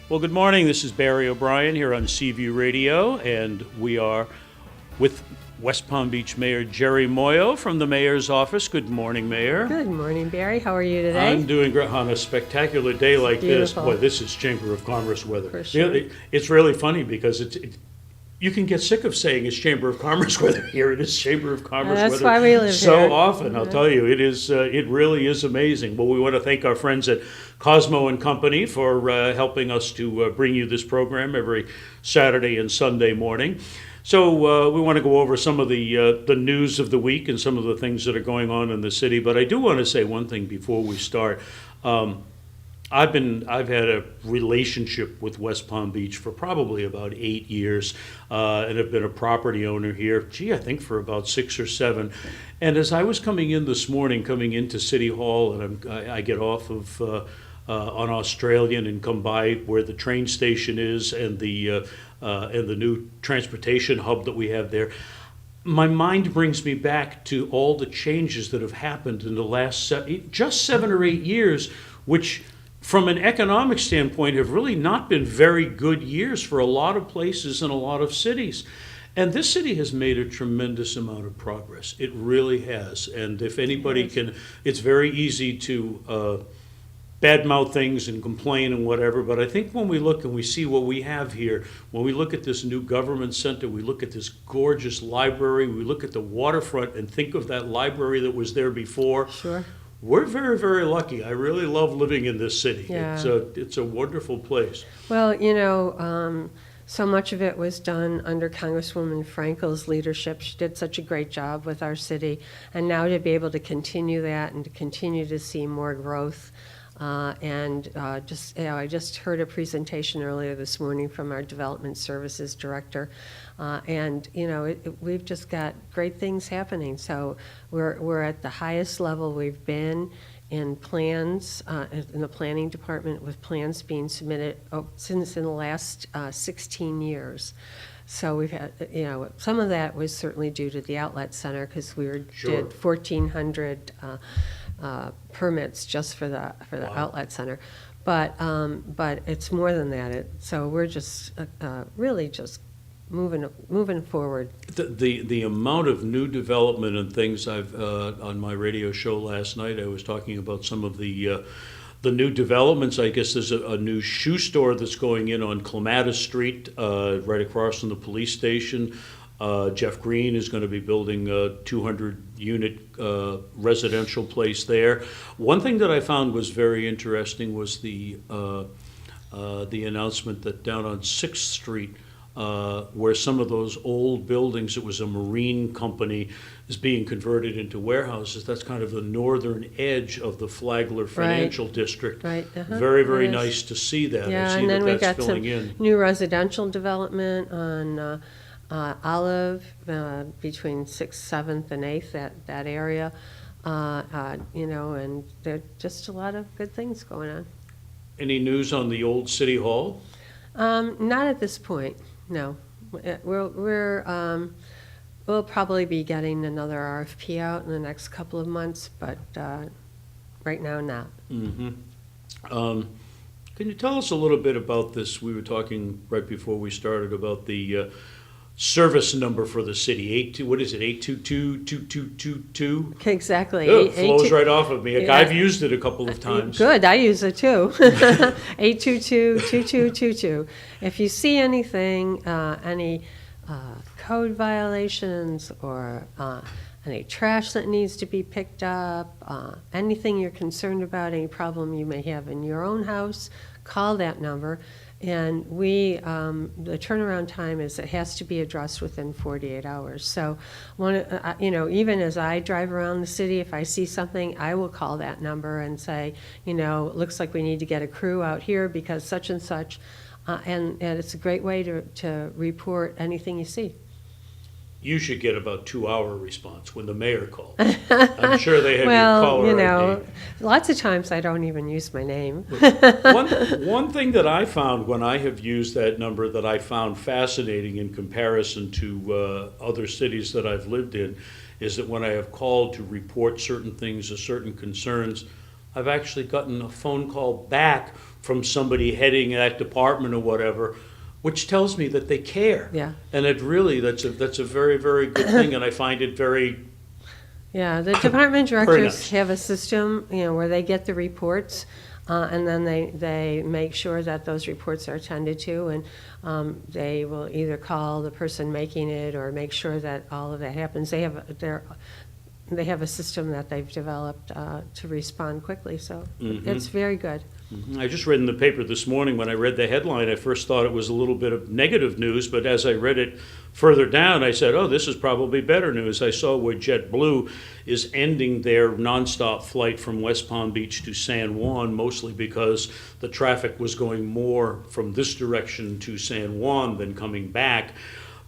Well, good morning. This is Barry O'Brien here on Seaview Radio, and we are with West Palm Beach Mayor Jerry Moyo from the Mayor's office. Good morning, Mayor. Good morning, Barry. How are you today? I'm doing great on a spectacular day like Beautiful. this. Boy, this is Chamber of Commerce weather. For sure. It's really funny because you can get sick of saying it's Chamber of Commerce weather. Here it is Chamber of Commerce weather. That's why we live so here. often. I'll tell you, it is. It really is amazing. Well, we want to thank our friends at Cosmo and Company for helping us to bring you this program every Saturday and Sunday morning. So we want to go over some of the news of the week and some of the things that are going on in the city. But I do want to say one thing before we start. I've had a relationship with West Palm Beach for probably about 8 years, and have been a property owner here, I think for about 6 or 7. And as I was coming in this morning, coming into City Hall, and I get off of on Australian and come by where the train station is and the new transportation hub that we have there, my mind brings me back to all the changes that have happened in the last just 7 or 8 years, which from an economic standpoint have really not been very good years for a lot of places and a lot of cities. And this city has made a tremendous amount of progress. It really has. And if anybody can, it's very easy to badmouth things and complain and whatever, but I think when we look and we see what we have here, when we look at this new government center, we look at this gorgeous library, we look at the waterfront and think of that library that was there before. Sure. We're very, very lucky. I really love living in this city. Yeah. It's a wonderful place. Well, so much of it was done under Congresswoman Frankel's leadership. She did such a great job with our city. And now to be able to continue that and to continue to see more growth. I just heard a presentation earlier this morning from our Development Services Director. We've just got great things happening. So we're at the highest level we've been in plans, in the planning department, with plans being submitted since in the last 16 years. So we've had, some of that was certainly due to the outlet center because did 1,400 permits just for the Wow. outlet center. But it's more than that. So we're just really just moving forward. The amount of new development and things I've on my radio show last night, I was talking about some of the new developments. I guess there's a new shoe store that's going in on Clematis Street, right across from the police station. Jeff Green is going to be building a 200-unit residential place there. One thing that I found was very interesting was the announcement that down on 6th Street, where some of those old buildings, it was a marine company, is being converted into warehouses. That's kind of the northern edge of the Flagler Financial District. Right. Uh-huh. Very, very Yes. nice to see that. Yeah, I see and then we that's got some filling in. new residential development on Olive between 6th, 7th, and 8th, that area. And there are just a lot of good things going on. Any news on the old City Hall? Not at this point, no. We'll probably be getting another RFP out in the next couple of months, but right now, not. Mm-hmm. Can you tell us a little bit about this? We were talking right before we started about the service number for the city. What is it? 822-2222? Exactly. It flows right off of me. Yeah. I've used it a couple of times. Good, I use it too. 822-2222. If you see anything, any code violations or any trash that needs to be picked up, anything you're concerned about, any problem you may have in your own house, call that number. And the turnaround time is it has to be addressed within 48 hours. So, even as I drive around the city, if I see something, I will call that number and say, it looks like we need to get a crew out here because such and such. And it's a great way to report anything you see. You should get about 2-hour response when the mayor calls. I'm sure they have Well, your caller ID. lots of times I don't even use my name. One thing that I found when I have used that number that I found fascinating in comparison to other cities that I've lived in is that when I have called to report certain things or certain concerns, I've actually gotten a phone call back from somebody heading that department or whatever, which tells me that they care. Yeah. And it really, that's a very, very good thing, and I find it very, Yeah, the department Very directors nice. have a system, where they get the reports, and then they make sure that those reports are attended to, and they will either call the person making it or make sure that all of that happens. They have a system that they've developed to respond quickly, so it's very good. I just read in the paper this morning, when I read the headline, I first thought it was a little bit of negative news, but as I read it further down, I said, oh, this is probably better news. I saw where JetBlue is ending their nonstop flight from West Palm Beach to San Juan, mostly because the traffic was going more from this direction to San Juan than coming back.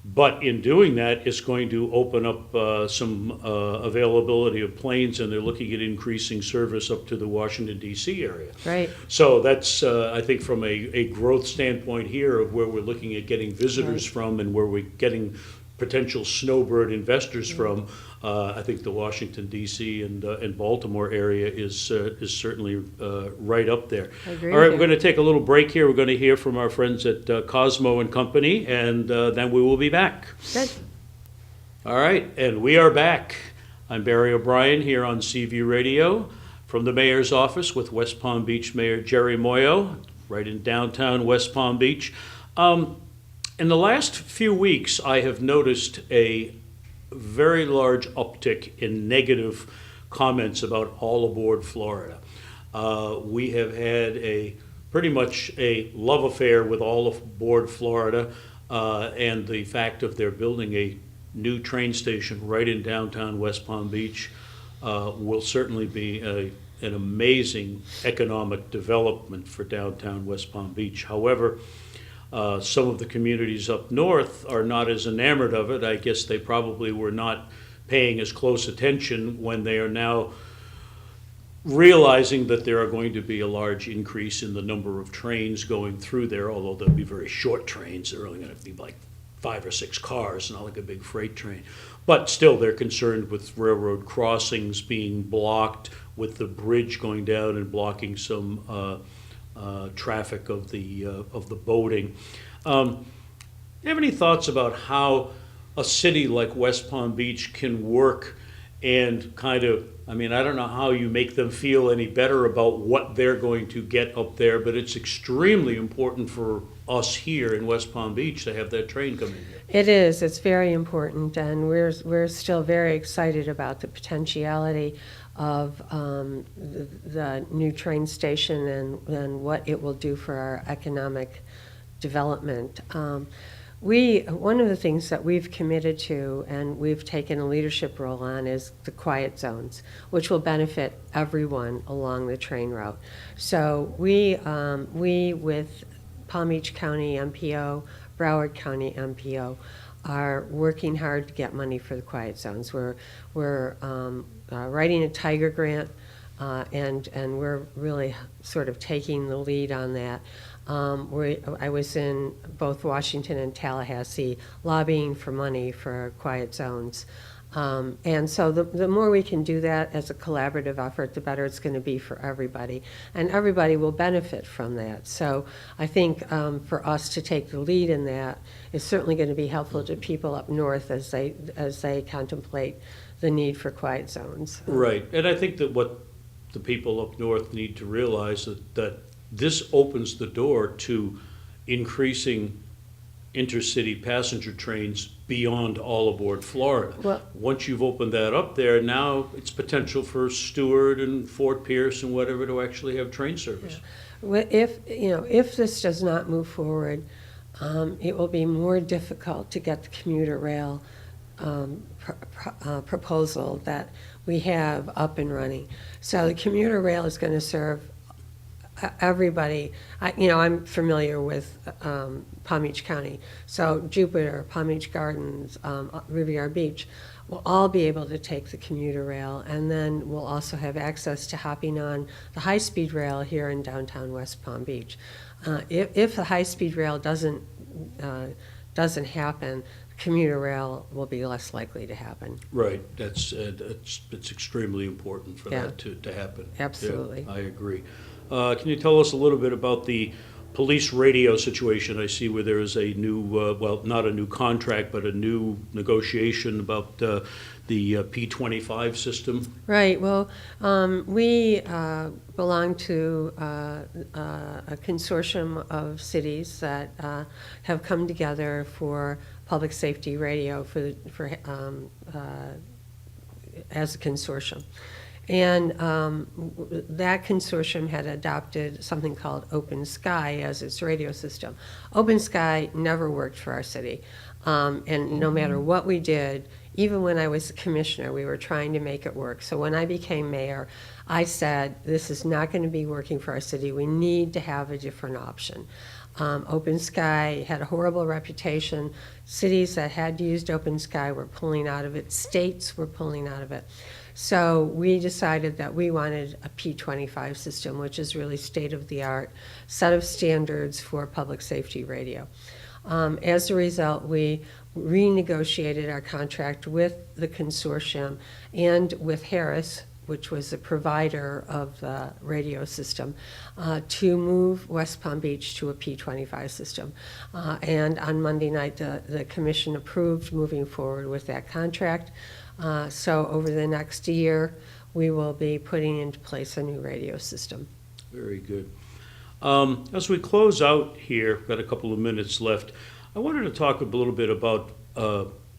But in doing that, it's going to open up some availability of planes, and they're looking at increasing service up to the Washington, D.C. area. Right. So that's, I think, from a growth standpoint here of where we're looking at getting visitors from and where we're getting potential snowbird investors from, I think the Washington, D.C. and Baltimore area is certainly right up there. I agree All right, with we're you. going to take a little break here. We're going to hear from our friends at Cosmo and Company, and then we will be back. Good. All right, and we are back. I'm Barry O'Brien here on CV Radio from the mayor's office with West Palm Beach Mayor Jerry Moyo, right in downtown West Palm Beach. In the last few weeks, I have noticed a very large uptick in negative comments about All Aboard Florida. We have had pretty much a love affair with All Aboard Florida, and the fact of their building a new train station right in downtown West Palm Beach will certainly be an amazing economic development for downtown West Palm Beach. However, some of the communities up north are not as enamored of it. I guess they probably were not paying as close attention when they are now realizing that there are going to be a large increase in the number of trains going through there, although they'll be very short trains. They're only going to be like 5 or 6 cars, not like a big freight train. But still, they're concerned with railroad crossings being blocked, with the bridge going down and blocking some traffic of the boating. You have any thoughts about how a city like West Palm Beach can work and kind of, I mean, I don't know how you make them feel any better about what they're going to get up there, but it's extremely important for us here in West Palm Beach to have that train come in here. It is. It's very important, and we're still very excited about the potentiality of the new train station and what it will do for our economic development. One of the things that we've committed to and we've taken a leadership role on is the quiet zones, which will benefit everyone along the train route. So we with Palm Beach County MPO, Broward County MPO, are working hard to get money for the quiet zones. We're writing a Tiger grant, and we're really sort of taking the lead on that. I was in both Washington and Tallahassee lobbying for money for quiet zones. And so the more we can do that as a collaborative effort, the better it's going to be for everybody. And everybody will benefit from that. So I think for us to take the lead in that is certainly going to be helpful to people up north as they contemplate the need for quiet zones. Right, and I think that what the people up north need to realize that this opens the door to increasing intercity passenger trains beyond All Aboard Florida. Well, once you've opened that up there, now it's potential for Stewart and Fort Pierce and whatever to actually have train service. yeah. If this does not move forward, it will be more difficult to get the commuter rail proposal that we have up and running. So the commuter rail is going to serve everybody. I'm familiar with Palm Beach County, so Jupiter, Palm Beach Gardens, Riviera Beach will all be able to take the commuter rail, and then we'll also have access to hopping on the high-speed rail here in downtown West Palm Beach. If the high-speed rail doesn't happen, commuter rail will be less likely to happen. Right, it's extremely important for Yeah. that to happen. Absolutely. Yeah, I agree. Can you tell us a little bit about the police radio situation? I see where there is a new, well, not a new contract, but a new negotiation about the P25 system. Right. Well, we belong to a consortium of cities that have come together for public safety radio as a consortium. And that consortium had adopted something called Open Sky as its radio system. Open Sky never worked for our city. And no matter what we did, even when I was a commissioner, we were trying to make it work. So when I became mayor, I said, this is not going to be working for our city. We need to have a different option. Open Sky had a horrible reputation. Cities that had used Open Sky were pulling out of it. States were pulling out of it. So we decided that we wanted a P25 system, which is really state-of-the-art set of standards for public safety radio. As a result, we renegotiated our contract with the consortium and with Harris, which was the provider of the radio system, to move West Palm Beach to a P25 system. And on Monday night, the commission approved moving forward with that contract. So over the next year, we will be putting into place a new radio system. Very good. As we close out here, got a couple of minutes left, I wanted to talk a little bit about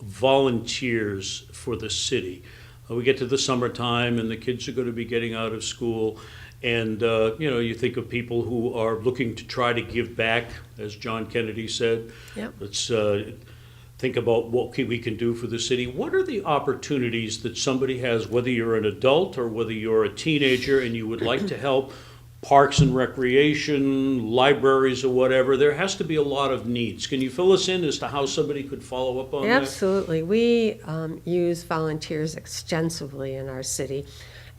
volunteers for the city. We get to the summertime and the kids are going to be getting out of school, and you think of people who are looking to try to give back, as John Kennedy said. Yep. Let's think about what we can do for the city. What are the opportunities that somebody has, whether you're an adult or whether you're a teenager and you would like to help? Parks and recreation, libraries or whatever, there has to be a lot of needs. Can you fill us in as to how somebody could follow up on that? Absolutely. We use volunteers extensively in our city.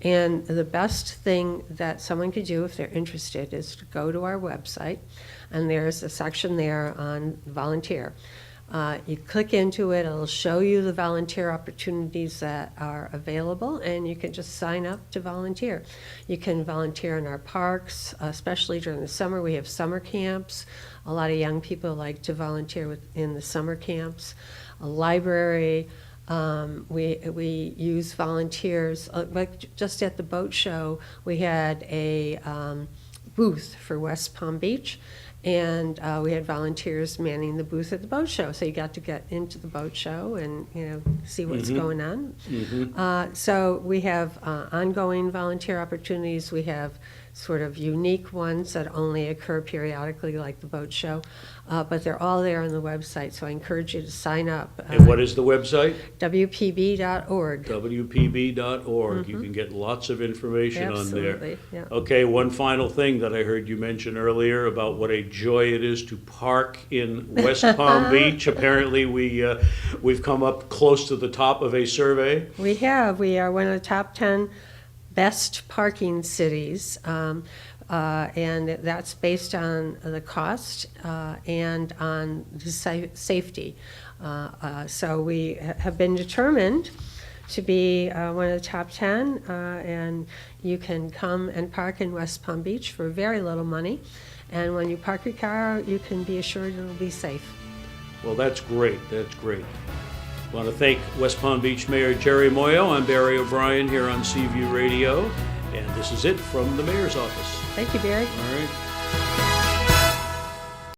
And the best thing that someone could do if they're interested is to go to our website, and there's a section there on volunteer. You click into it, it'll show you the volunteer opportunities that are available, and you can just sign up to volunteer. You can volunteer in our parks, especially during the summer. We have summer camps. A lot of young people like to volunteer in the summer camps. A library. We use volunteers. Like just at the boat show, we had a booth for West Palm Beach. And we had volunteers manning the booth at the boat show, so you got to get into the boat show and see what's going on. Mm-hmm. So we have ongoing volunteer opportunities. We have sort of unique ones that only occur periodically, like the boat show, but they're all there on the website. So I encourage you to sign up. And what is the website? WPB.org. WPB.org. Mm-hmm. You can get lots of information on there. Absolutely. Yeah. Okay, one final thing that I heard you mention earlier about what a joy it is to park in West Palm Beach. Apparently we've come up close to the top of a survey. We have. We are one of the top 10 best parking cities, and that's based on the cost and on the safety. So we have been determined to be one of the top 10, and you can come and park in West Palm Beach for very little money. And when you park your car, you can be assured it'll be safe. Well, that's great. That's great. I want to thank West Palm Beach Mayor Jerry Moyo. I'm Barry O'Brien here on Seaview Radio, and this is it from the Mayor's office. Thank you, Barry. All right.